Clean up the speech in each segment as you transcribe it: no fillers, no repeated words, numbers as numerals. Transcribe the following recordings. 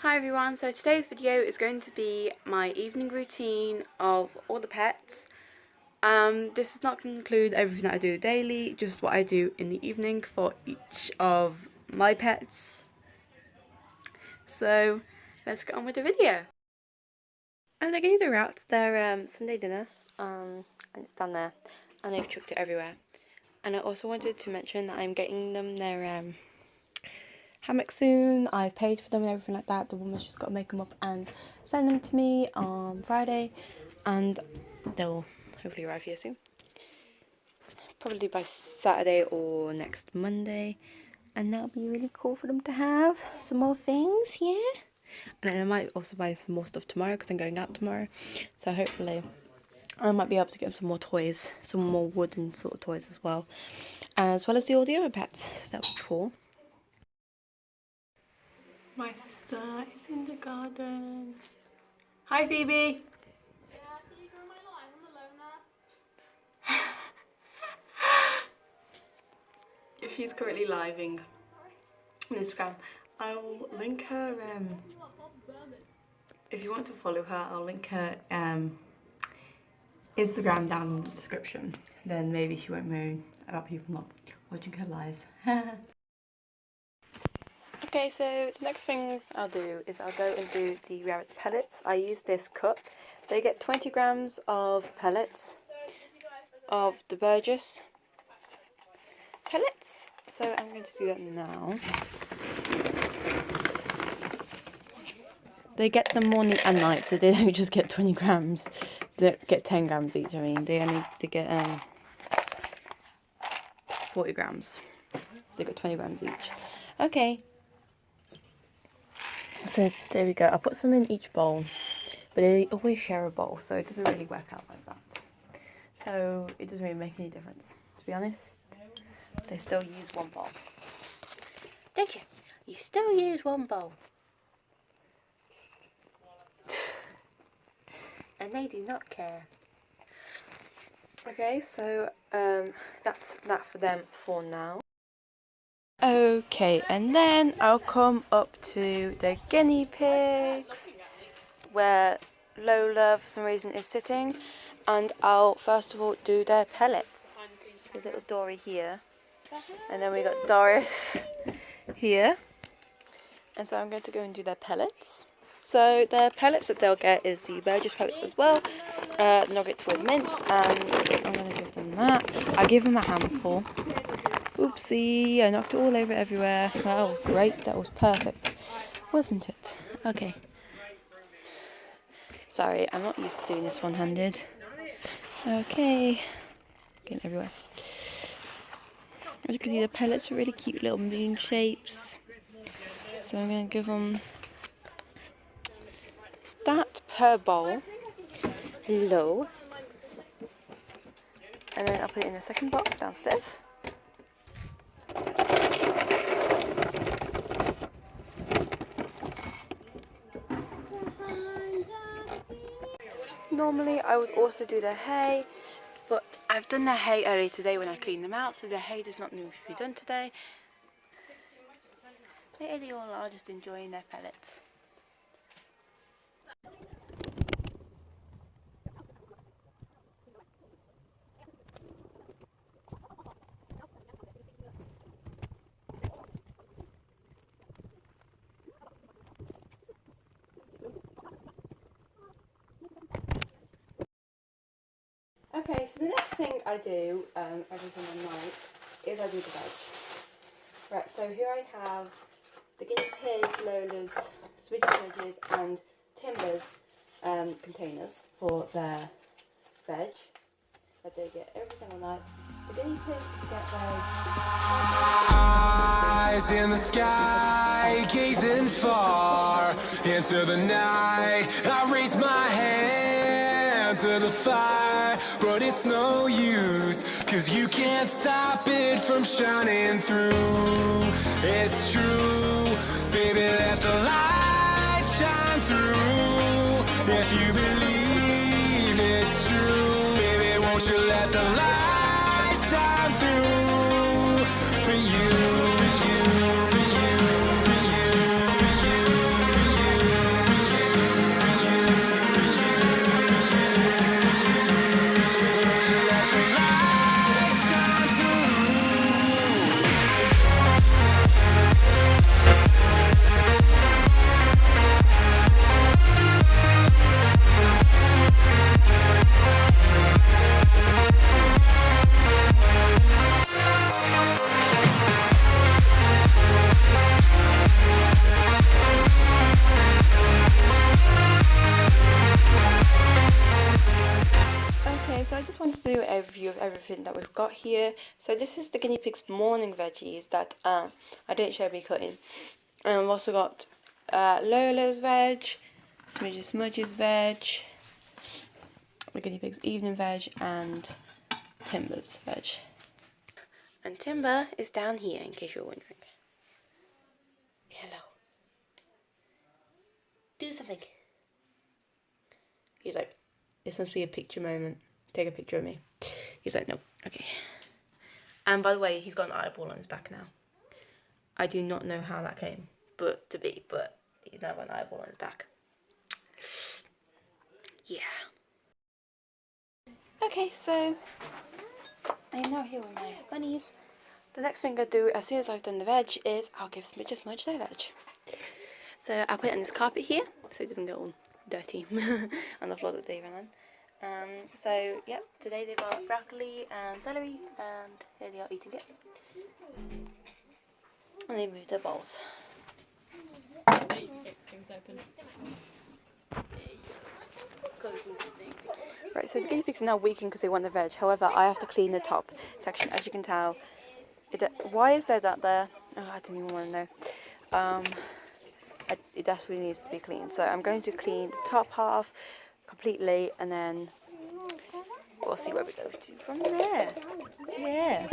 Hi everyone, so today's video is going to be my evening routine of all the pets. This does not include everything that I do daily, just what I do in the evening for each of my pets. So let's get on with the video. And I gave the rats their Sunday dinner, and it's down there, and they've chucked it everywhere. And I also wanted to mention that I'm getting them their hammock soon. I've paid for them and everything like that. The woman's just got to make them up and send them to me on Friday, and they'll hopefully arrive here soon, probably by Saturday or next Monday, and that'll be really cool for them to have some more things. Yeah, and then I might also buy some more stuff tomorrow because I'm going out tomorrow, so hopefully I might be able to get them some more toys, some more wooden sort of toys as well as all the other pets, so that would be cool. My sister is in the garden. Hi, Phoebe. Yeah, can you go my live? I'm alone now. She's currently living on Instagram. I'll link her, if you want to follow her, I'll link her Instagram down in the description. Then maybe she won't moan about people not watching her lives. Okay, so the next things I'll do is I'll go and do the rabbit pellets. I use this cup. They get 20 grams of pellets of the Burgess pellets. So I'm going to do that now. They get them morning and night, so they don't just get 20 grams. They don't get 10 grams each. I mean, they get 40 grams. So they get 20 grams each. Okay. So there we go. I'll put some in each bowl, but they always share a bowl, so it doesn't really work out like that. So it doesn't really make any difference, to be honest. They still use one bowl. Don't you? You still use one bowl. And they do not care. Okay, so that's that for them for now. Okay, and then I'll come up to the guinea pigs where Lola for some reason is sitting, and I'll first of all do their pellets. There's little Dory here, and then we got Doris here, and so I'm going to go and do their pellets. So the pellets that they'll get is the Burgess pellets as well, nuggets with mint, and I'm going to give them that. I'll give them a handful. Oopsie, I knocked it all over everywhere. That was great, that was perfect, wasn't it? Okay. Sorry, I'm not used to doing this one-handed. Okay. Getting everywhere. As you can see, the pellets are really cute little moon shapes. So I'm going to give them that per bowl. Hello. And then I'll put it in the second box downstairs. Normally I would also do their hay, but I've done their hay earlier today when I cleaned them out, so their hay does not need to be done today. Here they all are, just enjoying their pellets. Okay, so the next thing I do every single night is I do the veg. Right, so here I have the guinea pigs, Lola's, Switch's Wedges and Timber's containers for their veg that they get every single night. The guinea pigs get veg. Eyes in the sky, gazing far into the night. I raise my hand to the fire, but it's no use, 'cause you can't stop it from shining through. It's true, baby, let the light shine through. If you believe it's true, baby, won't you let the light shine through for you, for you, for you, for you, for you, for you. do a review of everything that we've got here. So this is the guinea pig's morning veggies that I didn't show me cutting. And I've also got Lola's veg, Smudge's veg, the guinea pig's evening veg, and Timber's veg. And Timber is down here, in case you're wondering. Hello. Do something. He's like, this must be a picture moment. Take a picture of me. He's like, no. Okay. And by the way, he's got an eyeball on his back now. I do not know how that came but he's now got an eyeball on his back. Yeah. Okay, so I am now here with my bunnies. The next thing I do as soon as I've done the veg is I'll give Smudge their veg. So I'll put it on this carpet here so it doesn't get all dirty on the floor that they ran on. So yep, today they've got broccoli and celery, and here they are eating it. And they moved their bowls. Right, so the guinea pigs are now weakened because they want the veg. However, I have to clean the top section, as you can tell. Why is there that there? Oh, I don't even want to know. It desperately needs to be cleaned. So I'm going to clean the top half completely, and then we'll see where we go to from there. Yeah.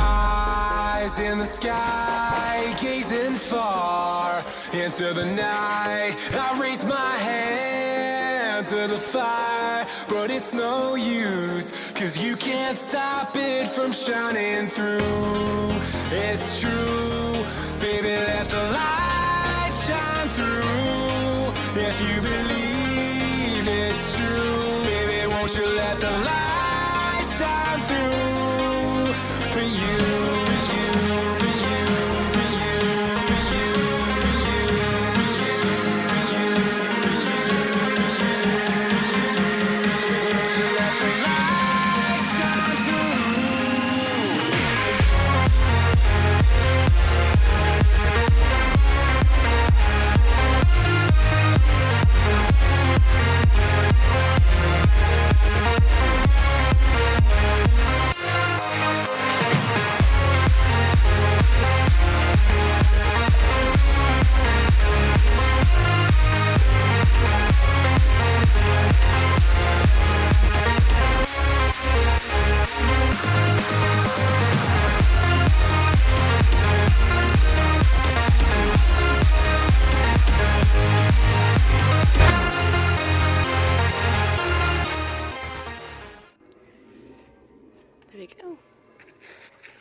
Eyes in the sky, gazing far into the night. I raise my hand to the fire, but it's no use, 'cause you can't stop it from shining through. It's true, baby, let the light shine through. If you believe it's true, baby, won't you let the light shine through for you. There we go.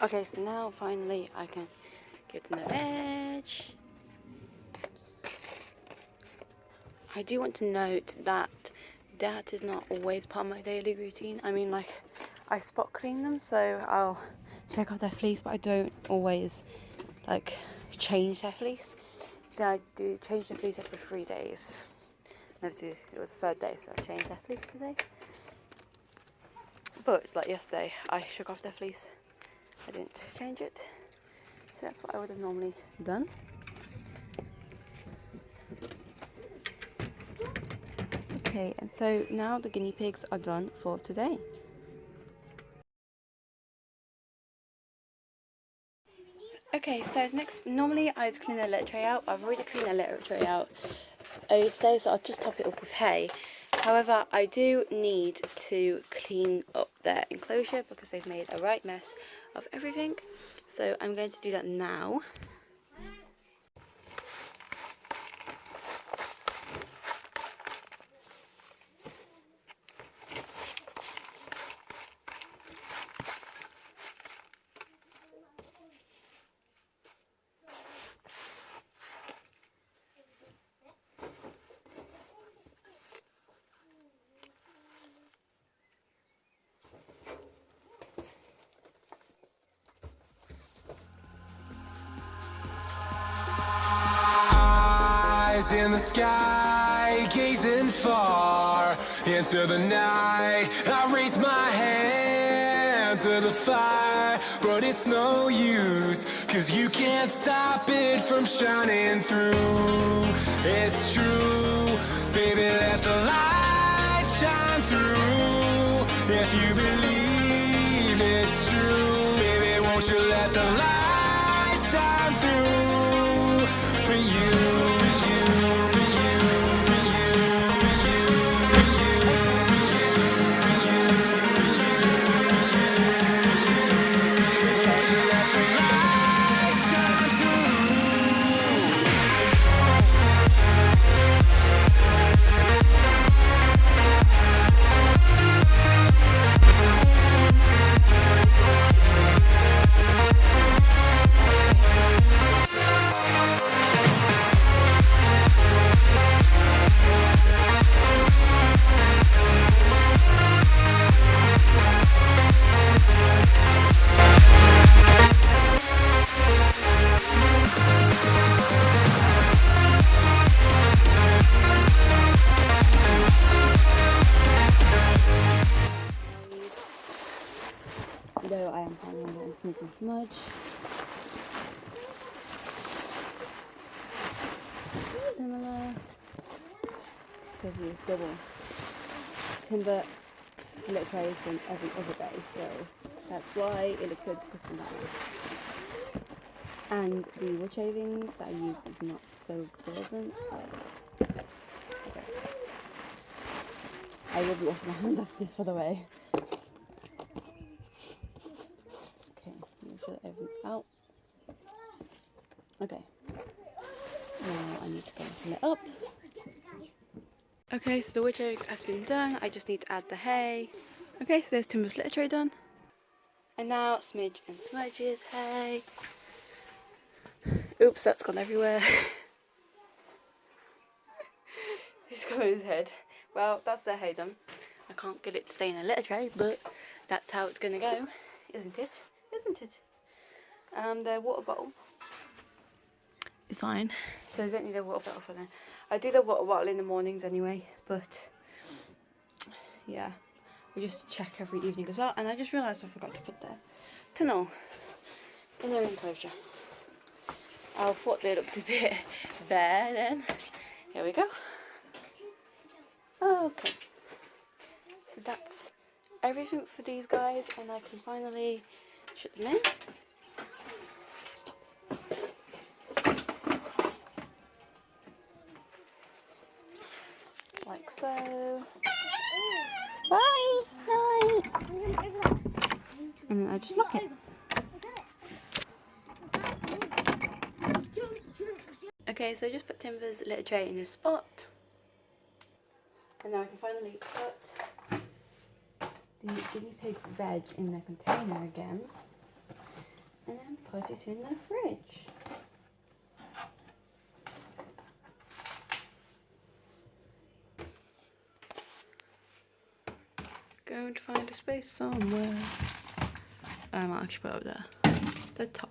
Okay, so now finally I can give them the veg. I do want to note that is not always part of my daily routine. I mean, like, I spot clean them, so I'll check out their fleece, but I don't always, like, change their fleece. Then I do change the fleece every 3 days. And obviously it was the third day, so I changed their fleece today. But it's like yesterday, I shook off their fleece. I didn't change it. So that's what I would have normally done. Okay, and so now the guinea pigs are done for today. Okay, so next, normally I'd clean their litter tray out. I've already cleaned their litter tray out today, so I'll just top it up with hay. However, I do need to clean up their enclosure because they've made a right mess of everything. So I'm going to do that now. In the sky, gazing far into the night, I raise my hand hand to the fire, but it's no use, 'cause you can't stop it from shining through. It's true, baby, let the light shine through. If you believe it's true, baby, won't you let the light shine through for you, for you, for you, for you, for you, for you, for you, won't you let the light shine through? Though I am planning on getting Smidge and Smudge. Similar. Double. Timber split trays than every other day, so that's why it looks so disgusting that way. And the wood shavings that I use is not so absorbent, so okay. I will be washing my hands after this, by the way. Okay, make sure that everything's out. Okay. Now I need to go and fill it up. Okay, so the wood shaving has been done. I just need to add the hay. Okay, so there's Timber's litter tray done. And now Smidge and Smudge's hay. Oops, that's gone everywhere. He's got his head. Well, that's their hay done. I can't get it to stay in a litter tray, but that's how it's gonna go, isn't it? Isn't it? Their water bottle is fine, so I don't need a water bottle for them. I do the water bottle in the mornings anyway, but yeah, we just check every evening as well. And I just realised I forgot to put their tunnel in their enclosure. I thought they looked a bit bare then. Here we go. Okay, so that's everything for these guys, and I can finally shut them in. Stop. Like so. Bye. Night. And then I just lock it. Okay, so just put Timber's litter tray in this spot. And now I can finally put the guinea pig's veg in the container again. And then put it in the fridge. Going to find a space somewhere. I might actually put it up there. The top.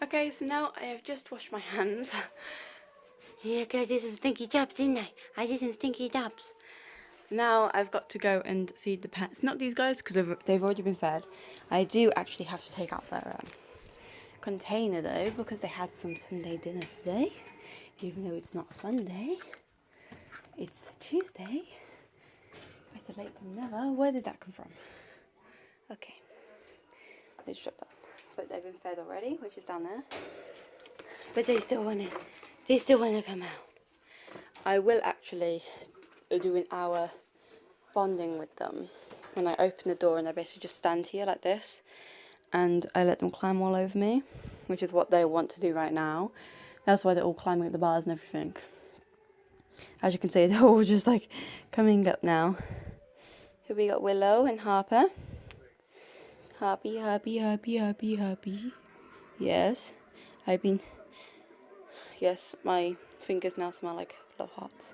Okay, so now I have just washed my hands. Yeah, I did some stinky jobs, didn't I? I did some stinky jobs. Now I've got to go and feed the pets. Not these guys, because they've already been fed. I do actually have to take out their container though, because they had some Sunday dinner today. Even though it's not Sunday. It's Tuesday. Better late than never. Where did that come from? Okay. Let's drop that. But they've been fed already, which is down there. But they still want to come out. I will actually do an hour bonding with them when I open the door, and I basically just stand here like this and I let them climb all over me, which is what they want to do right now. That's why they're all climbing up the bars and everything. As you can see, they're all just like coming up now. Here we got Willow and Harper. Happy, happy, happy, happy, happy. Yes, yes, my fingers now smell like love hearts.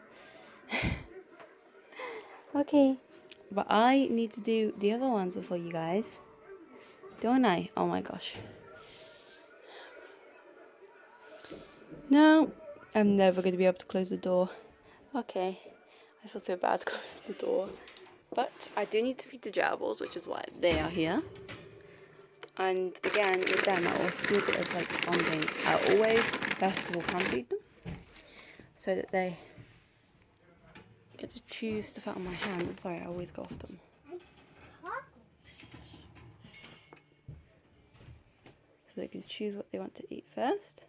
Okay, but I need to do the other ones before you guys, don't I? Oh my gosh. No, I'm never going to be able to close the door. Okay, I feel so bad to close the door. But I do need to feed the gerbils, which is why they are here. And again, with them, I also do a bit of like bonding. I always, first of all, hand feed them so that they get to choose stuff out of my hand. I'm sorry, I always go off them. So they can choose what they want to eat first.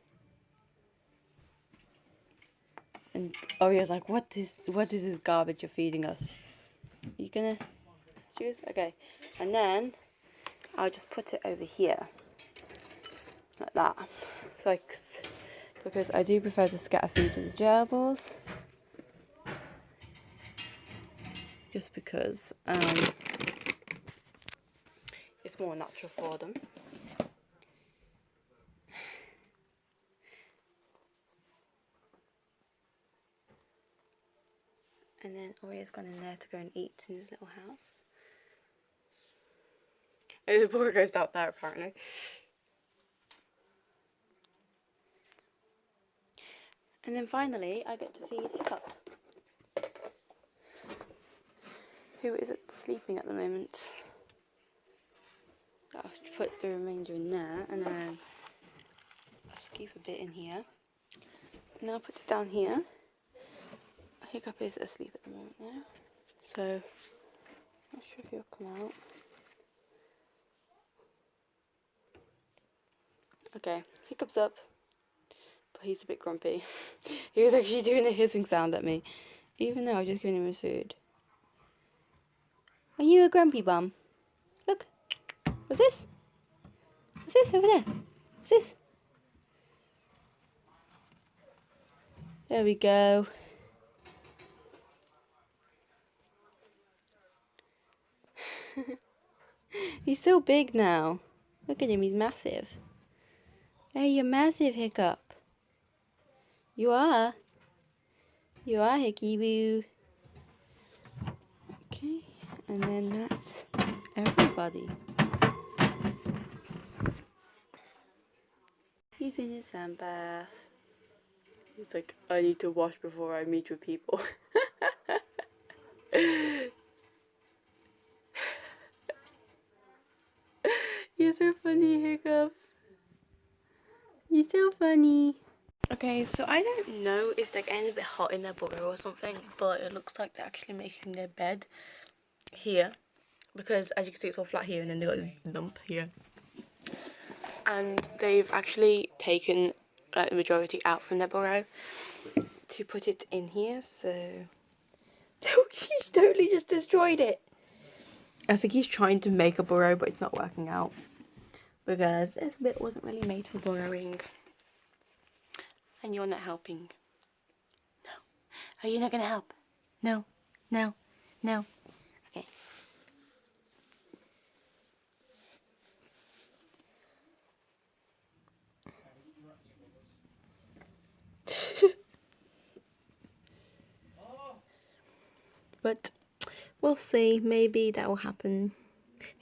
And Oreo's like, what is this garbage you're feeding us? Are you gonna choose? Okay. And then I'll just put it over here. Like that. So like, because I do prefer to scatter feed with the gerbils. Just because it's more natural for them. And then Oreo's gone in there to go and eat in his little house. Oh, the boy goes out there apparently. And then finally, I get to feed Hiccup, who is sleeping at the moment. I'll put the remainder in there, and then I'll scoop a bit in here. And I'll put it down here. Hiccup is asleep at the moment now, so not sure if he'll come out. Okay, Hiccup's up, but he's a bit grumpy. He was actually doing a hissing sound at me, even though I was just giving him his food. Are you a grumpy bum? Look, what's this? What's this over there? What's this? There we go. He's so big now. Look at him, he's massive. Hey, you're massive, Hiccup. You are. You are, Hickey Boo. Okay, and then that's everybody. He's in his sand bath. He's like, I need to wash before I meet with people. You're so funny, Hiccup. You're so funny. Okay, so I don't know if they're getting a bit hot in their burrow or something, but it looks like they're actually making their bed here. Because as you can see, it's all flat here, and then they've got a lump here. And they've actually taken the majority out from their burrow to put it in here, so... He totally just destroyed it! I think he's trying to make a burrow, but it's not working out. Because this bit wasn't really made for burrowing. And you're not helping. No. Are you not going to help? No. No. No. Okay. But we'll see. Maybe that will happen.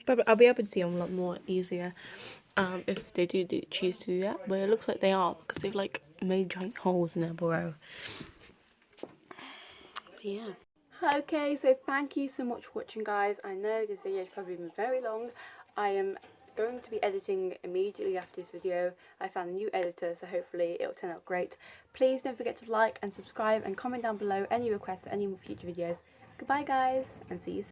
But I'll be able to see them a lot more easier if they do choose to do that. But it looks like they are, because they've like made giant holes in their burrow. But yeah. Okay, so thank you so much for watching, guys. I know this video has probably been very long. I am going to be editing immediately after this video. I found a new editor, so hopefully it'll turn out great. Please don't forget to like and subscribe and comment down below any requests for any more future videos. Goodbye, guys, and see you soon.